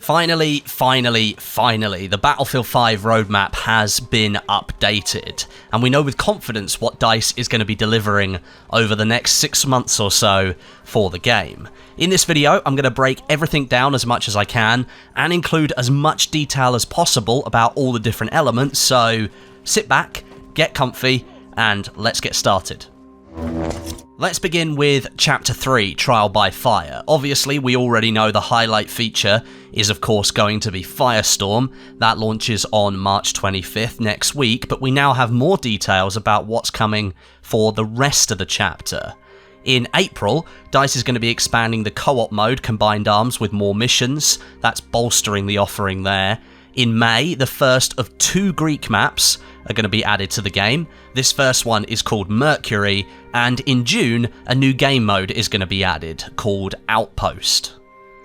Finally, the Battlefield 5 roadmap has been updated, and we know with confidence what DICE is going to be delivering over the next 6 months or so for the game. In this video, I'm going to break everything down as much as I can, and include as much detail as possible about all the different elements, so sit back, get comfy, and let's get started. Let's begin with Chapter 3, Trial by Fire. Obviously, we already know the highlight feature is of course going to be Firestorm. That launches on March 25th next week, but we now have more details about what's coming for the rest of the chapter. In April, DICE is going to be expanding the co-op mode Combined Arms with more missions. That's bolstering the offering there. In May, the first of 2 Greek maps are going to be added to the game. This first one is called Mercury, and in June, a new game mode is going to be added, called Outpost.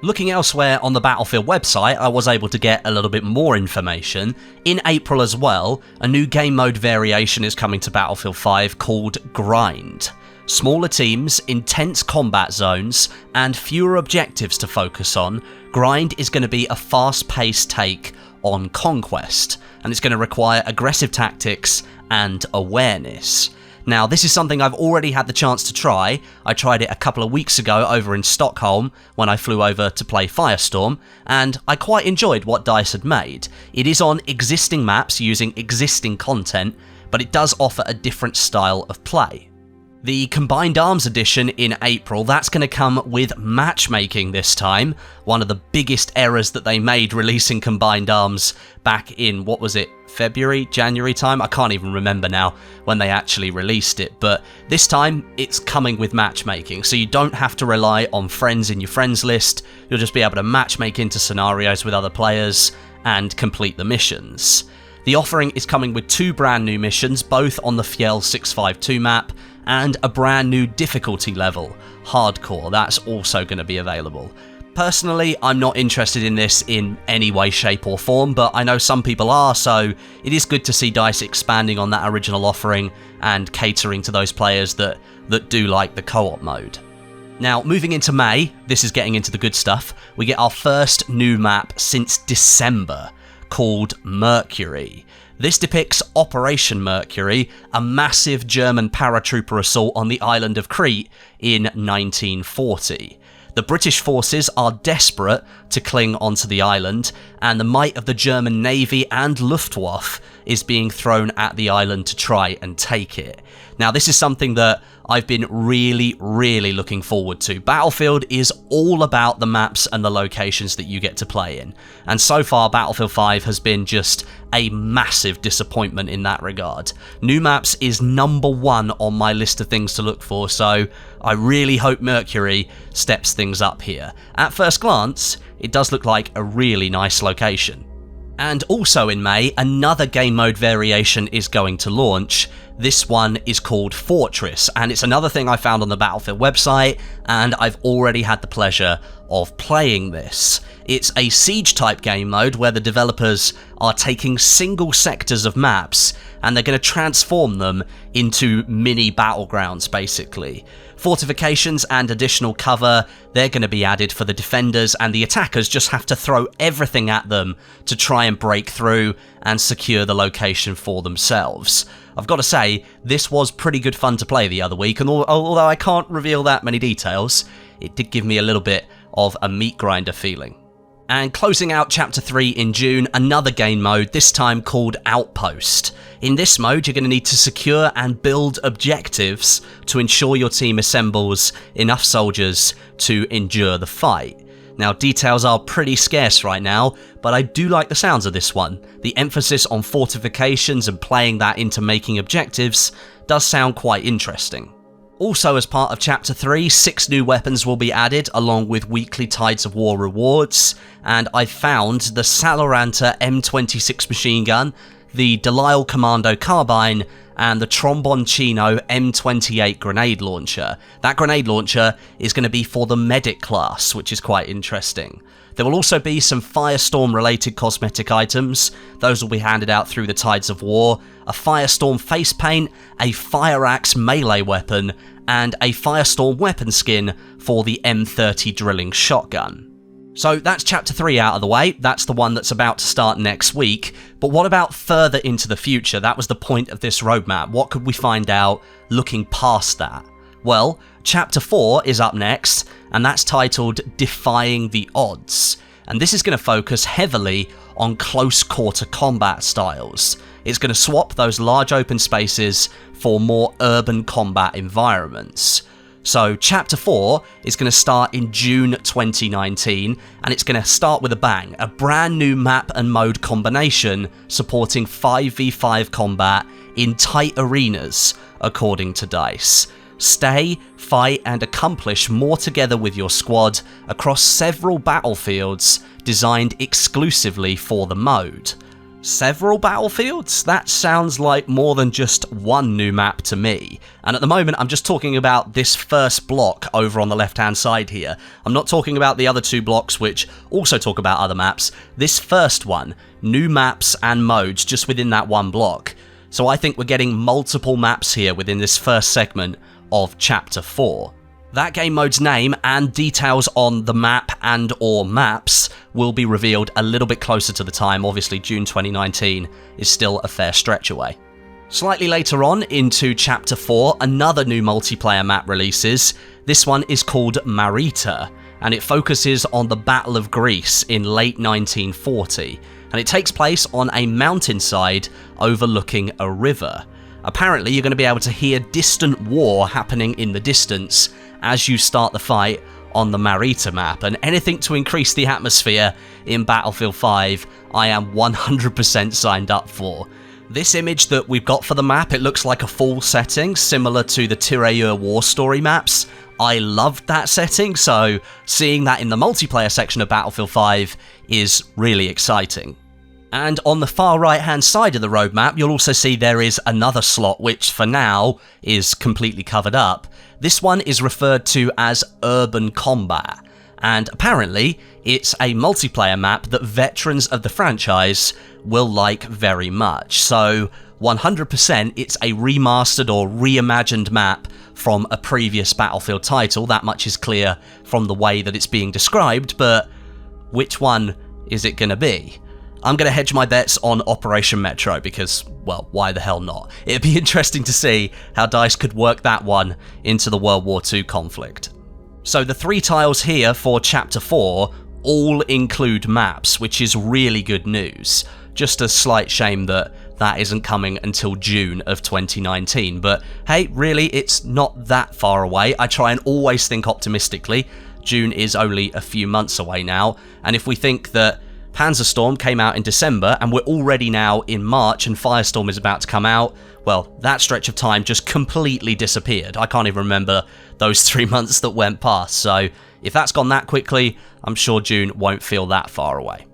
Looking elsewhere on the Battlefield website, I was able to get a little bit more information. In April as well, a new game mode variation is coming to Battlefield 5 called Grind. Smaller teams, intense combat zones, and fewer objectives to focus on, Grind is going to be a fast-paced take on Conquest, and it's going to require aggressive tactics and awareness. Now, this is something I've already had the chance to try. I tried it a couple of weeks ago over in Stockholm when I flew over to play Firestorm, and I quite enjoyed what DICE had made. It is on existing maps using existing content, but it does offer a different style of play. The Combined Arms edition in April, that's going to come with matchmaking this time. One of the biggest errors that they made releasing Combined Arms back in, what was it, February, January time? I can't even remember now when they actually released it, but this time it's coming with matchmaking, so you don't have to rely on friends in your friends list. You'll just be able to matchmake into scenarios with other players and complete the missions. The offering is coming with 2 brand new missions, both on the Fjell 652 map, and a brand new difficulty level, Hardcore. That's also going to be available. Personally, I'm not interested in this in any way, shape or form, but I know some people are, so it is good to see DICE expanding on that original offering and catering to those players that do like the co-op mode. Now, moving into May, this is getting into the good stuff, we get our first new map since December, called Mercury. This depicts Operation Mercury, a massive German paratrooper assault on the island of Crete in 1940. The British forces are desperate to cling onto the island, and the might of the German Navy and Luftwaffe is being thrown at the island to try and take it. Now, this is something that I've been really looking forward to. Battlefield is all about the maps and the locations that you get to play in, and so far Battlefield 5 has been just a massive disappointment in that regard. New maps is number 1 on my list of things to look for, so I really hope Mercury steps things up here. At first glance, it does look like a really nice location. And also in May, another game mode variation is going to launch. This one is called Fortress, and it's another thing I found on the Battlefield website, and I've already had the pleasure of playing this. It's a siege type game mode where the developers are taking single sectors of maps and they're going to transform them into mini battlegrounds basically. Fortifications and additional cover, they're going to be added for the defenders, and the attackers just have to throw everything at them to try and break through and secure the location for themselves. I've got to say, this was pretty good fun to play the other week, and although I can't reveal that many details, it did give me a little bit of a meat grinder feeling. And closing out Chapter 3 in June, another game mode, this time called Outpost. In this mode, you're going to need to secure and build objectives to ensure your team assembles enough soldiers to endure the fight. Now, details are pretty scarce right now, but I do like the sounds of this one. The emphasis on fortifications and playing that into making objectives does sound quite interesting. Also, as part of Chapter 3, 6 new weapons will be added, along with weekly Tides of War rewards, and I found the Saloranta M26 machine gun, the Delisle Commando carbine, and the Tromboncino M28 grenade launcher. That grenade launcher is going to be for the medic class, which is quite interesting. There will also be some Firestorm related cosmetic items. Those will be handed out through the Tides of War, a Firestorm face paint, a Fire Axe melee weapon, and a Firestorm weapon skin for the M30 drilling shotgun. So that's Chapter 3 out of the way. That's the one that's about to start next week. But what about further into the future? That was the point of this roadmap. What could we find out looking past that? Well, Chapter 4 is up next, and that's titled Defying the Odds. And this is going to focus heavily on close quarter combat styles. It's going to swap those large open spaces for more urban combat environments. So Chapter 4 is going to start in June 2019, and it's going to start with a bang. A brand new map and mode combination supporting 5v5 combat in tight arenas, according to DICE. Stay, fight, and accomplish more together with your squad across several battlefields designed exclusively for the mode. Several battlefields? That sounds like more than just one new map to me. And at the moment, I'm just talking about this first block over on the left-hand side here. I'm not talking about the other two blocks, which also talk about other maps. This first one, new maps and modes just within that one block. So I think we're getting multiple maps here within this first segment of Chapter 4. That game mode's name and details on the map and or maps will be revealed a little bit closer to the time. Obviously, June 2019 is still a fair stretch away. Slightly later on into Chapter 4, another new multiplayer map releases. This one is called Marita, and it focuses on the Battle of Greece in late 1940, and it takes place on a mountainside overlooking a river. Apparently, you're going to be able to hear distant war happening in the distance as you start the fight on the Marita map, and anything to increase the atmosphere in Battlefield 5, I am 100% signed up for. This image that we've got for the map, it looks like a fall setting, similar to the Tirailleur War Story maps. I loved that setting, so seeing that in the multiplayer section of Battlefield 5 is really exciting. And on the far right hand side of the roadmap, you'll also see there is another slot which for now is completely covered up. This one is referred to as Urban Combat, and apparently it's a multiplayer map that veterans of the franchise will like very much. So 100% it's a remastered or reimagined map from a previous Battlefield title. That much is clear from the way that it's being described, but which one is it going to be? I'm going to hedge my bets on Operation Metro because, well, why the hell not? It'd be interesting to see how DICE could work that one into the World War II conflict. So the 3 tiles here for Chapter 4 all include maps, which is really good news. Just a slight shame that that isn't coming until June of 2019, but hey, really, it's not that far away. I try and always think optimistically. June is only a few months away now, and if we think that Panzerstorm came out in December and we're already now in March and Firestorm is about to come out, well, that stretch of time just completely disappeared. I can't even remember those 3 months that went past, so if that's gone that quickly, I'm sure June won't feel that far away.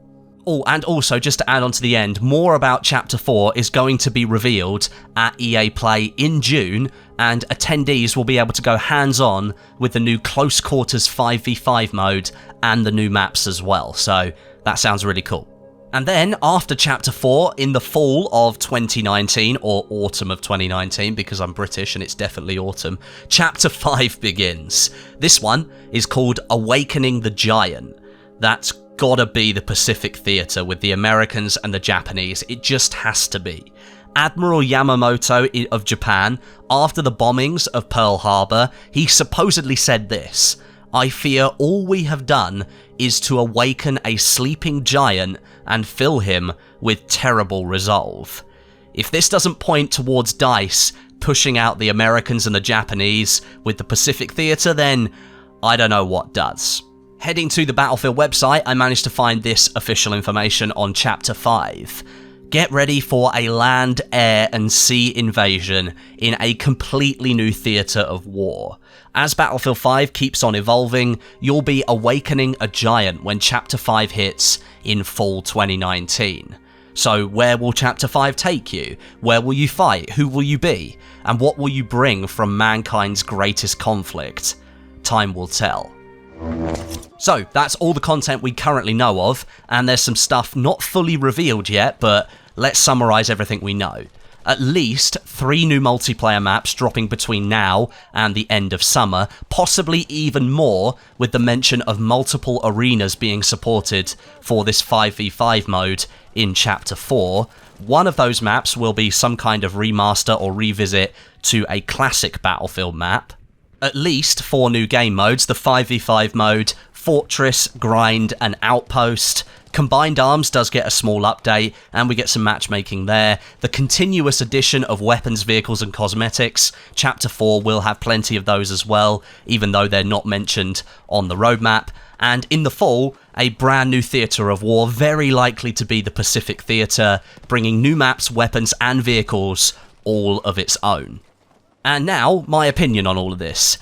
Oh, and also, just to add on to the end, more about Chapter 4 is going to be revealed at EA Play in June, and attendees will be able to go hands-on with the new Close Quarters 5v5 mode and the new maps as well, so that sounds really cool. And then, after Chapter 4, in the fall of 2019, or autumn of 2019, because I'm British and it's definitely autumn, Chapter 5 begins. This one is called Awakening the Giant. That's gotta be the Pacific Theater with the Americans and the Japanese. It just has to be. Admiral Yamamoto of Japan, after the bombings of Pearl Harbor, he supposedly said this: "I fear all we have done is to awaken a sleeping giant and fill him with terrible resolve." If this doesn't point towards DICE pushing out the Americans and the Japanese with the Pacific Theater, then I don't know what does. Heading to the Battlefield website, I managed to find this official information on Chapter 5. Get ready for a land, air, and sea invasion in a completely new theatre of war. As Battlefield 5 keeps on evolving, you'll be awakening a giant when Chapter 5 hits in fall 2019. So where will Chapter 5 take you? Where will you fight? Who will you be? And what will you bring from mankind's greatest conflict? Time will tell. So, that's all the content we currently know of, and there's some stuff not fully revealed yet, but let's summarise everything we know. at least 3 new multiplayer maps dropping between now and the end of summer, possibly even more with the mention of multiple arenas being supported for this 5v5 mode in Chapter 4. One of those maps will be some kind of remaster or revisit to a classic Battlefield map. At least 4 new game modes, the 5v5 mode, Fortress, Grind, and Outpost. Combined Arms does get a small update, and we get some matchmaking there. The continuous addition of weapons, vehicles, and cosmetics. Chapter 4 will have plenty of those as well, even though they're not mentioned on the roadmap. And in the fall, a brand new theatre of war, very likely to be the Pacific Theatre, bringing new maps, weapons, and vehicles all of its own. And now, my opinion on all of this.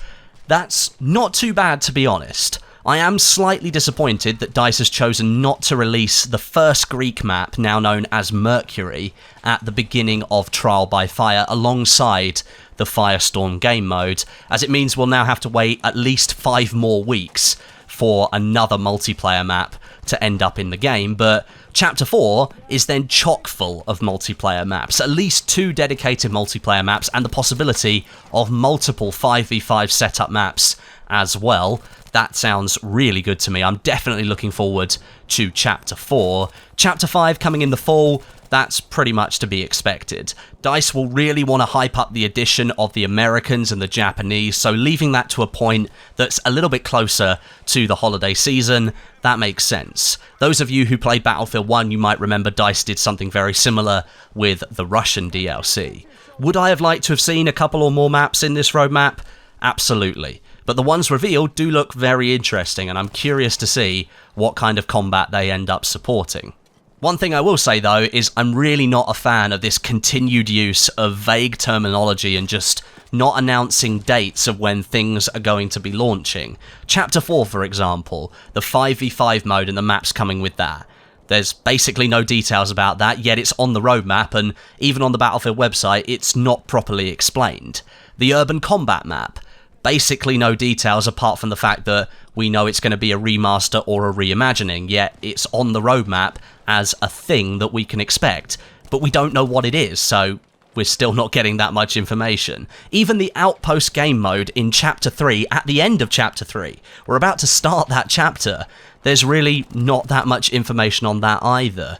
That's not too bad, to be honest. I am slightly disappointed that DICE has chosen not to release the first Greek map, now known as Mercury, at the beginning of Trial by Fire alongside the Firestorm game mode, as it means we'll now have to wait at least 5 more weeks for another multiplayer map to end up in the game. But Chapter 4 is then chock full of multiplayer maps, at least 2 dedicated multiplayer maps, and the possibility of multiple 5v5 setup maps as well. That sounds really good to me. I'm definitely looking forward to Chapter 4. Chapter 5 coming in the fall, that's pretty much to be expected. DICE will really want to hype up the addition of the Americans and the Japanese, so leaving that to a point that's a little bit closer to the holiday season, that makes sense. Those of you who played Battlefield 1, you might remember DICE did something very similar with the Russian DLC. Would I have liked to have seen a couple or more maps in this roadmap? Absolutely. But the ones revealed do look very interesting, and I'm curious to see what kind of combat they end up supporting. One thing I will say though is I'm really not a fan of this continued use of vague terminology and just not announcing dates of when things are going to be launching. Chapter 4, for example, the 5v5 mode and the maps coming with that. There's basically no details about that, yet it's on the roadmap, and even on the Battlefield website, it's not properly explained. The Urban Combat map. Basically no details apart from the fact that we know it's going to be a remaster or a reimagining, yet it's on the roadmap as a thing that we can expect. But we don't know what it is, so we're still not getting that much information. Even the Outpost game mode in Chapter 3, at the end of Chapter 3, we're about to start that chapter, there's really not that much information on that either.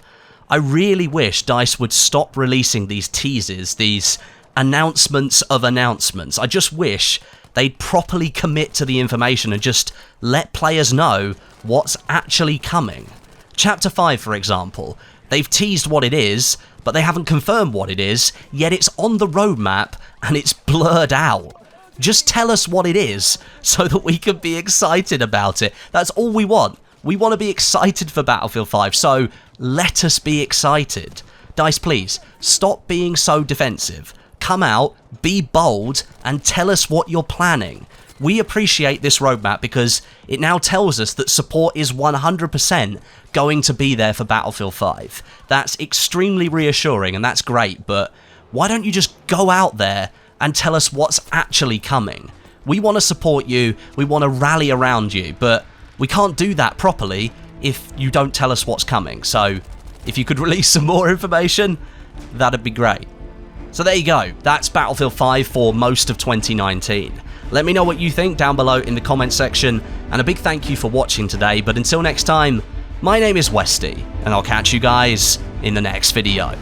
I really wish DICE would stop releasing these teases, these announcements of announcements. I just wish they'd properly commit to the information and just let players know what's actually coming. Chapter 5, for example, they've teased what it is, but they haven't confirmed what it is, yet it's on the roadmap and it's blurred out. Just tell us what it is so that we can be excited about it. That's all we want. We want to be excited for Battlefield 5, so let us be excited. DICE, please, stop being so defensive. Come out, be bold, and tell us what you're planning. We appreciate this roadmap because it now tells us that support is 100% going to be there for Battlefield 5. That's extremely reassuring and that's great, but why don't you just go out there and tell us what's actually coming? We want to support you, we want to rally around you, but we can't do that properly if you don't tell us what's coming. So if you could release some more information, that'd be great. So there you go, that's Battlefield 5 for most of 2019. Let me know what you think down below in the comment section, and a big thank you for watching today, but until next time, my name is Westie, and I'll catch you guys in the next video.